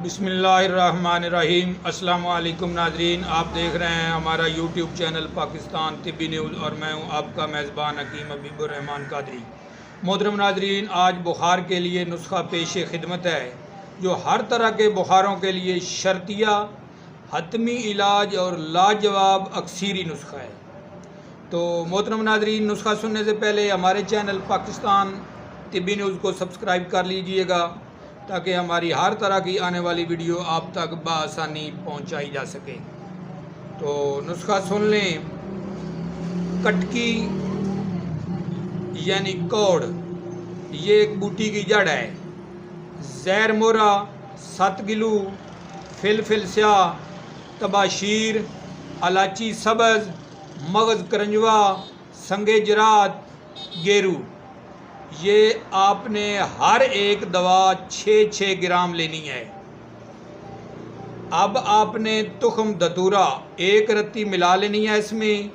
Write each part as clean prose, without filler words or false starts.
बिस्मिल्लाहिर्रहमानिर्रहीम। अस्सलाम वालेकुम नाजरीन, आप देख रहे हैं हमारा यूट्यूब चैनल पाकिस्तान तिब्बी न्यूज़ और मैं हूं आपका मेज़बान हकीम हबीबुर्रहमान कादरी। मोहतरम नाजरीन, आज बुखार के लिए नुस्खा पेश खिदमत है जो हर तरह के बुखारों के लिए शर्तिया, हतमी इलाज और लाजवाब अक्सीरी नुस्खा है। तो मोहतरम नाजरीन, नुस्खा सुनने से पहले हमारे चैनल पाकिस्तान तिब्बी न्यूज़ को सब्सक्राइब कर लीजिएगा ताकि हमारी हर तरह की आने वाली वीडियो आप तक बआसानी पहुंचाई जा सके। तो नुस्खा सुन लें। कटकी यानी कौड़, ये एक बूटी की जड़ है। ज़ैर मोरा, सतगिलू, फिलफिल स्याह, तबाशीर, इलाची सब्ज़, मगज़ करंजवा, संगे जरात, गेरू, ये आपने हर एक दवा 6-6 ग्राम लेनी है। अब आपने तुख्म धतूरा 1 रत्ती मिला लेनी है इसमें,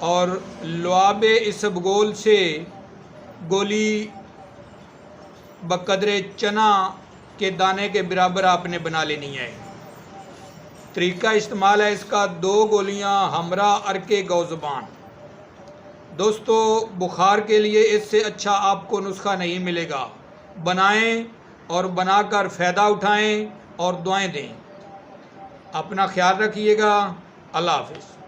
और लुआबे इसबगोल से गोली बकदरे चना के दाने के बराबर आपने बना लेनी है। तरीका इस्तेमाल है इसका, 2 गोलियां हमरा अरके गौज़बान। दोस्तों, बुखार के लिए इससे अच्छा आपको नुस्खा नहीं मिलेगा। बनाएं और बनाकर फ़ायदा उठाएं और दुआएं दें। अपना ख्याल रखिएगा। अल्लाह हाफ़िज़।